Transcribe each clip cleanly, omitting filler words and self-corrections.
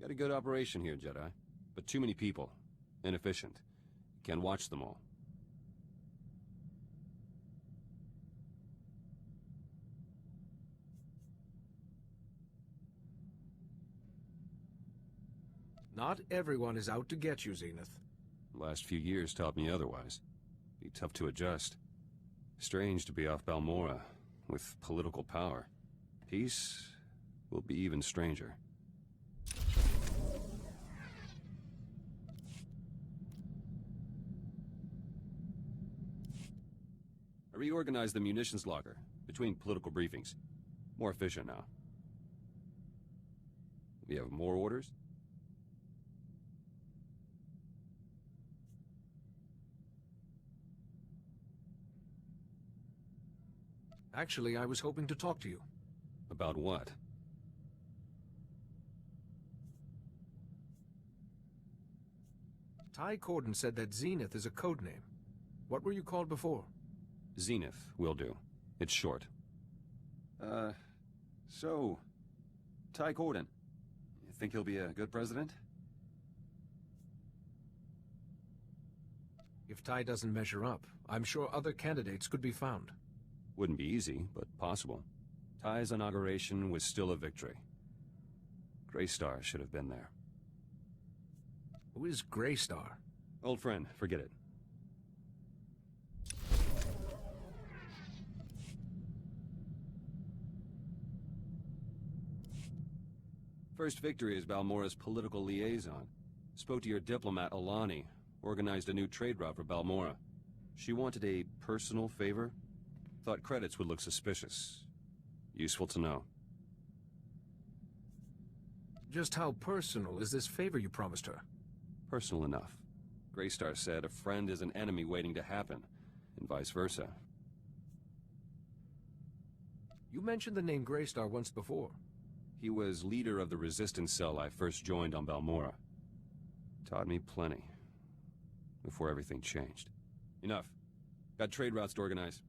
Got a good operation here, Jedi. But too many people. Inefficient. Can't watch them all. Not everyone is out to get you, Zenith. The last few years taught me otherwise. Be tough to adjust. Strange to be off Balmorra, with political power. Peace will be even stranger. I reorganized the munitions locker, between political briefings. More efficient now. You have more orders? Actually, I was hoping to talk to you. About what? Ty Corden said that Zenith is a code name. What were you called before? Zenith will do. It's short. So... Ty Corden. You think he'll be a good president? If Ty doesn't measure up, I'm sure other candidates could be found. Wouldn't be easy, but possible. Ty's inauguration was still a victory. Greystar should have been there. Who is Greystar? Old friend, forget it. First victory as Balmorra's political liaison. Spoke to your diplomat, Alani. Organized a new trade route for Balmorra. She wanted a personal favor. Thought credits would look suspicious. Useful to know. Just how personal is this favor you promised her? Personal enough. Greystar said a friend is an enemy waiting to happen, and vice versa. You mentioned the name Greystar once before. He was leader of the resistance cell I first joined on Balmorra. Taught me plenty. Before everything changed. Enough. Got trade routes to organize.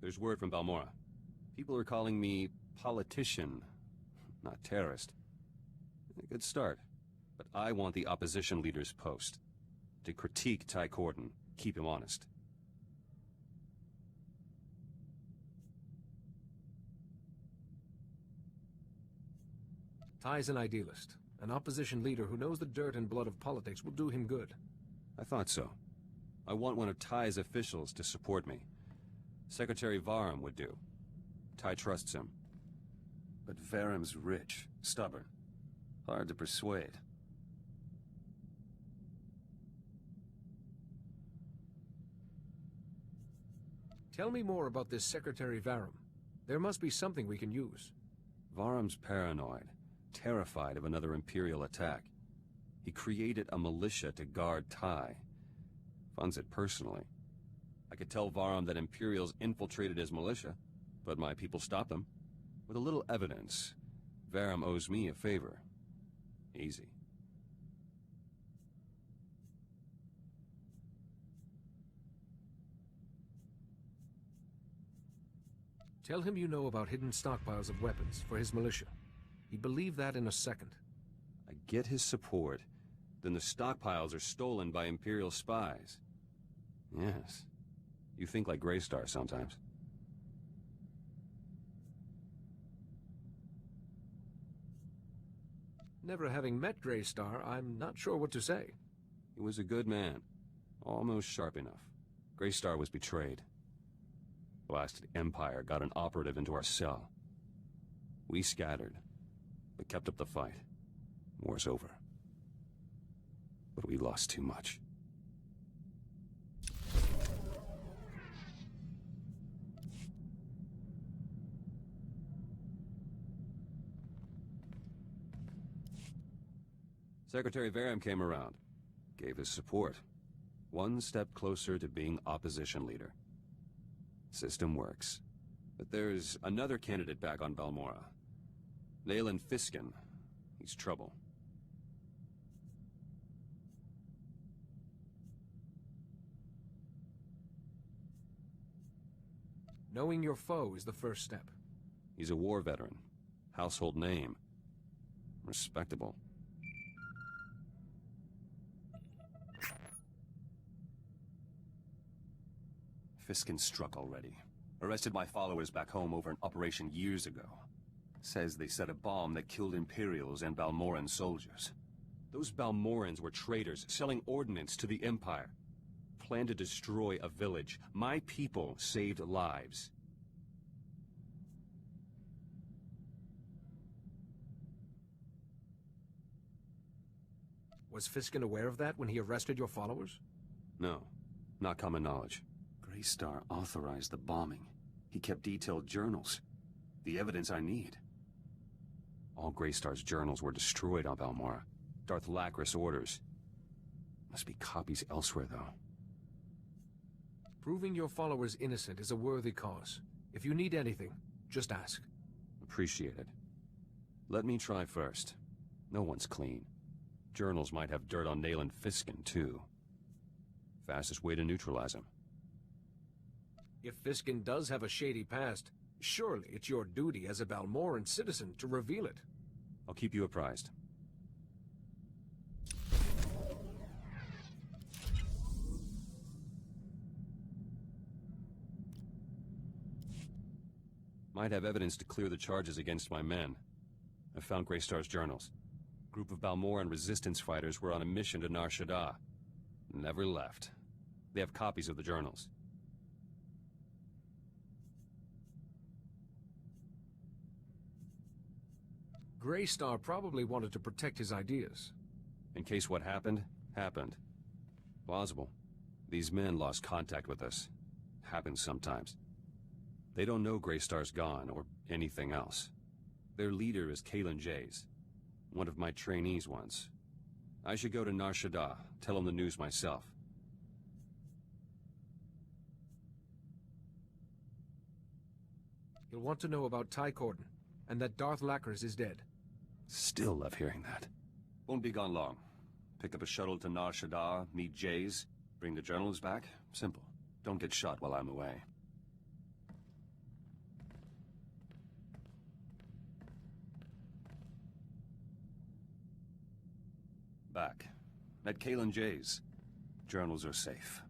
There's word from Balmorra. People are calling me politician, not terrorist. A good start. But I want the opposition leader's post. To critique Ty Corden, keep him honest. Ty's an idealist. An opposition leader who knows the dirt and blood of politics will do him good. I thought so. I want one of Ty's officials to support me. Secretary Varum would do. Ty trusts him. But Varum's rich, stubborn. Hard to persuade. Tell me more about this Secretary Varum. There must be something we can use. Varum's paranoid, terrified of another Imperial attack. He created a militia to guard Ty. Funds it personally. I could tell Varum that Imperials infiltrated his militia, but my people stopped them. With a little evidence, Varum owes me a favor. Easy. Tell him you know about hidden stockpiles of weapons for his militia. He'd believe that in a second. I get his support, then the stockpiles are stolen by Imperial spies. Yes. You think like Greystar sometimes. Never having met Greystar, I'm not sure what to say. He was a good man. Almost sharp enough. Greystar was betrayed. Blasted Empire got an operative into our cell. We scattered, but kept up the fight. War's over. But we lost too much. Secretary Varum came around, gave his support. One step closer to being opposition leader. System works. But there's another candidate back on Balmorra. Nayland Fiskin. He's trouble. Knowing your foe is the first step. He's a war veteran. Household name. Respectable. Fiskin struck already. Arrested my followers back home over an operation years ago. Says they set a bomb that killed Imperials and Balmoran soldiers. Those Balmorans were traitors, selling ordnance to the Empire. Planned to destroy a village. My people saved lives. Was Fiskin aware of that when he arrested your followers? No, not common knowledge. Greystar authorized the bombing. He kept detailed journals. The evidence I need. All Greystar's journals were destroyed on Balmora. Darth Lacris orders. Must be copies elsewhere, though. Proving your followers innocent is a worthy cause. If you need anything, just ask. Appreciate it. Let me try first. No one's clean. Journals might have dirt on Nayland Fiskin, too. Fastest way to neutralize him. If Fiskin does have a shady past, surely it's your duty as a Balmoran citizen to reveal it. I'll keep you apprised. Might have evidence to clear the charges against my men. I found Greystar's journals. A group of Balmoran resistance fighters were on a mission to Nar Shaddaa. Never left. They have copies of the journals. Greystar probably wanted to protect his ideas. In case what happened, happened. Plausible. These men lost contact with us. Happens sometimes. They don't know Greystar's gone, or anything else. Their leader is Kalen Jays, one of my trainees once. I should go to Nar Shaddaa, tell him the news myself. You'll want to know about Ty Corden, and that Darth Lacris is dead. Still love hearing that. Won't be gone long. Pick up a shuttle to Nar Shaddaa, meet Jays, bring the journals back. Simple. Don't get shot while I'm away. Back. Met Kalen Jays. Journals are safe.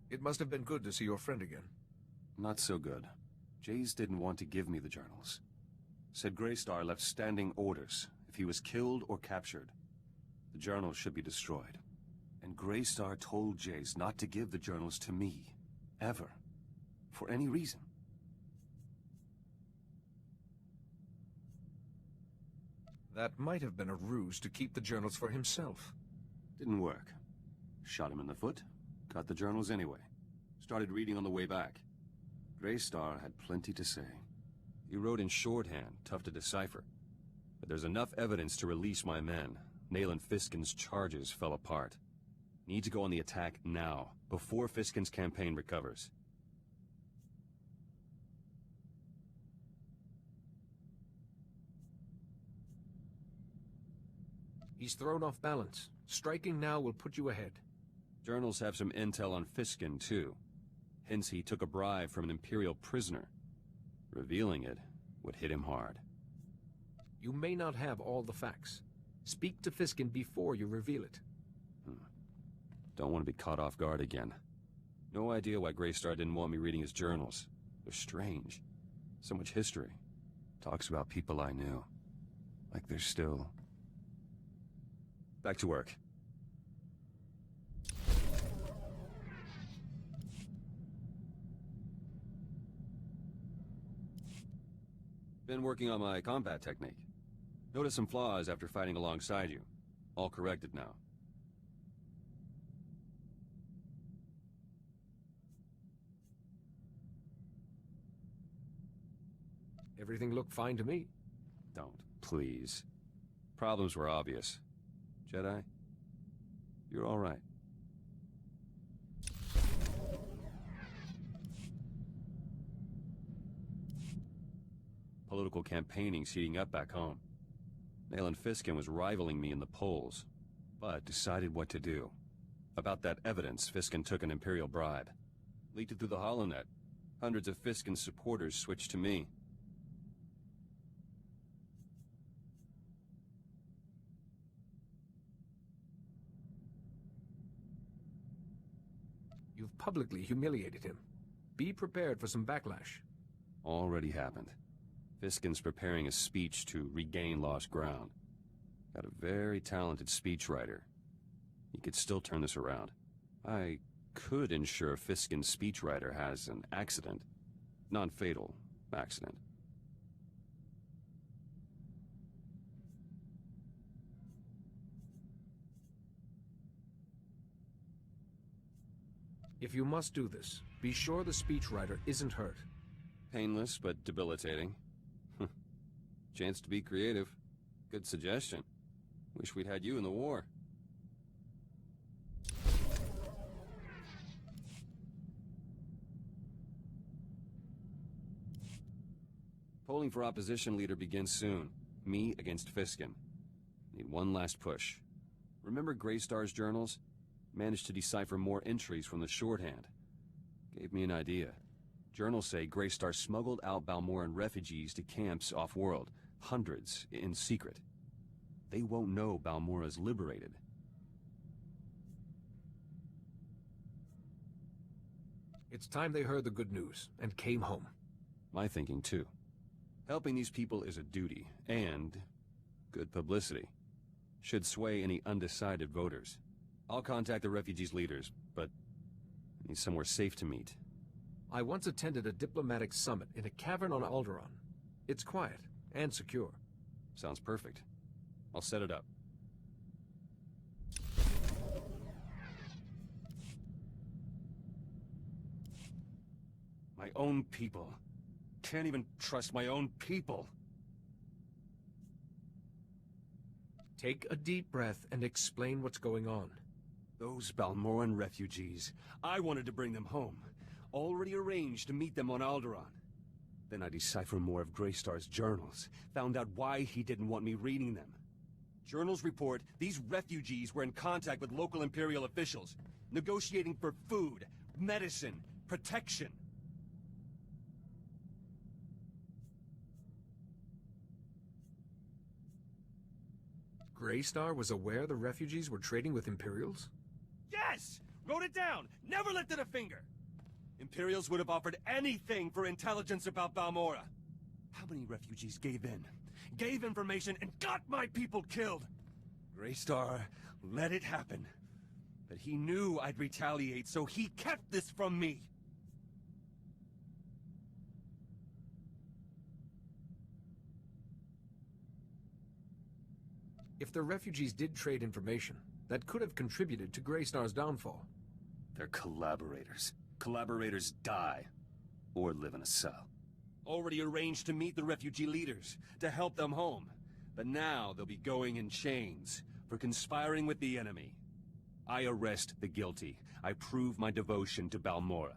It must have been good to see your friend again. Not so good. Jays didn't want to give me the journals. Said Greystar left standing orders. If he was killed or captured, the journals should be destroyed. And Greystar told Jays not to give the journals to me. Ever. For any reason. That might have been a ruse to keep the journals for himself. Didn't work. Shot him in the foot. Got the journals anyway. Started reading on the way back. Greystar had plenty to say. He wrote in shorthand, tough to decipher. But there's enough evidence to release my men. Nayland Fiskin's charges fell apart. Need to go on the attack now, before Fiskin's campaign recovers. He's thrown off balance. Striking now will put you ahead. Journals have some intel on Fiskin, too. Hence he took a bribe from an Imperial prisoner. Revealing it would hit him hard. You may not have all the facts. Speak to Fiskin before you reveal it. Don't want to be caught off guard again. No idea why Greystar didn't want me reading his journals. They're strange. So much history. Talks about people I knew. Like they're still... Back to work. Been working on my combat technique. Noticed some flaws after fighting alongside you. All corrected now. Everything looked fine to me. Don't, please. Problems were obvious. Jedi, you're all right. Political campaigning's heating up back home. Nayland Fiskin was rivaling me in the polls. but decided what to do. About that evidence, Fiskin took an Imperial bribe. Leaked it through the HoloNet. Hundreds of Fiskin's supporters switched to me. You've publicly humiliated him. Be prepared for some backlash. Already happened. Fiskin's preparing a speech to regain lost ground. Got a very talented speechwriter. He could still turn this around. I could ensure Fiskin's speechwriter has an accident. Non-fatal accident. If you must do this, be sure the speechwriter isn't hurt. Painless, but debilitating. Chance to be creative. Good suggestion. Wish we'd had you in the war. Polling for opposition leader begins soon. Me against Fiskin. Need one last push. Remember Greystar's journals? Managed to decipher more entries from the shorthand. Gave me an idea. Journals say Greystar smuggled out Balmoran refugees to camps off-world. Hundreds, in secret. They won't know Balmora's liberated. It's time they heard the good news and came home. My thinking, too. Helping these people is a duty, and good publicity. Should sway any undecided voters. I'll contact the refugees' leaders, but I need somewhere safe to meet. I once attended a diplomatic summit in a cavern on Alderaan. It's quiet and secure. Sounds perfect. I'll set it up. My own people. Can't even trust my own people. Take a deep breath and explain what's going on. Those Balmoran refugees. I wanted to bring them home. Already arranged to meet them on Alderaan. Then I deciphered more of Greystar's journals. Found out why he didn't want me reading them. Journals report these refugees were in contact with local Imperial officials, negotiating for food, medicine, protection. Greystar was aware the refugees were trading with Imperials? Yes! Wrote it down! Never lifted a finger! Imperials would have offered anything for intelligence about Balmora. How many refugees gave in? Gave information and got my people killed! Greystar let it happen. But he knew I'd retaliate, so he kept this from me! If the refugees did trade information, that could have contributed to Greystar's downfall. They're collaborators. Collaborators die. Or live in a cell. Already arranged to meet the refugee leaders, to help them home. But now they'll be going in chains, for conspiring with the enemy. I arrest the guilty. I prove my devotion to Balmora.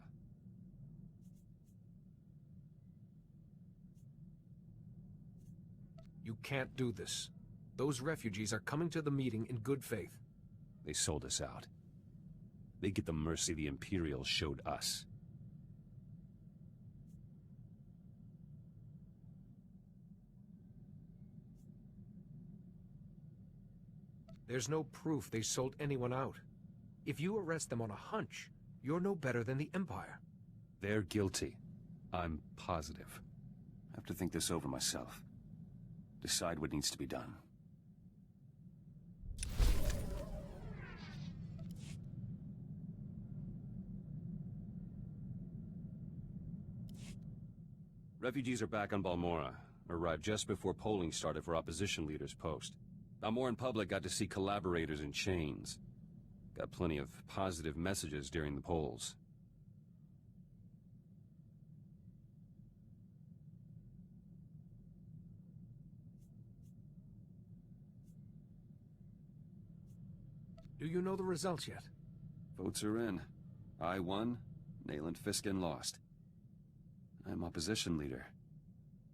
You can't do this. Those refugees are coming to the meeting in good faith. They sold us out. They get the mercy the Imperials showed us. There's no proof they sold anyone out. If you arrest them on a hunch, you're no better than the Empire. They're guilty. I'm positive. I have to think this over myself. Decide what needs to be done. Refugees are back on Balmora. Arrived just before polling started for opposition leader's post. Balmoran public got to see collaborators in chains. Got plenty of positive messages during the polls. Do you know the results yet? Votes are in. I won, Nayland Fiskin lost. I'm opposition leader.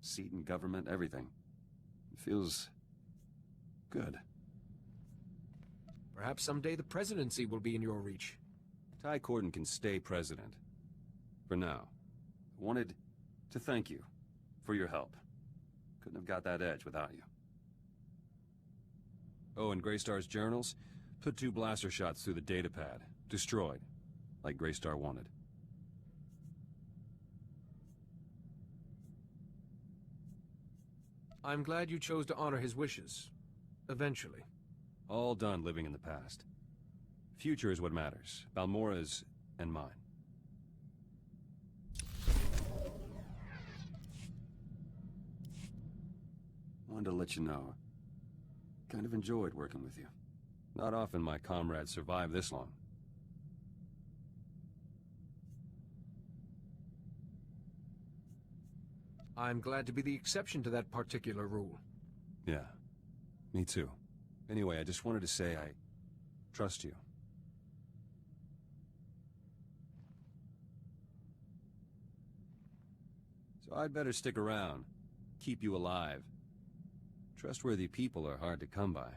Seat in government, everything. It feels good. Perhaps someday the presidency will be in your reach. Ty Corden can stay president. For now. I wanted to thank you for your help. Couldn't have got that edge without you. Oh, and Greystar's journals? Put 2 blaster shots through the datapad. Destroyed. Like Greystar wanted. I'm glad you chose to honor his wishes. Eventually. All done living in the past. Future is what matters. Balmora's and mine. Wanted to let you know. Kind of enjoyed working with you. Not often my comrades survive this long. I'm glad to be the exception to that particular rule. Yeah, me too. Anyway, I just wanted to say I trust you. So I'd better stick around. Keep you alive. Trustworthy people are hard to come by.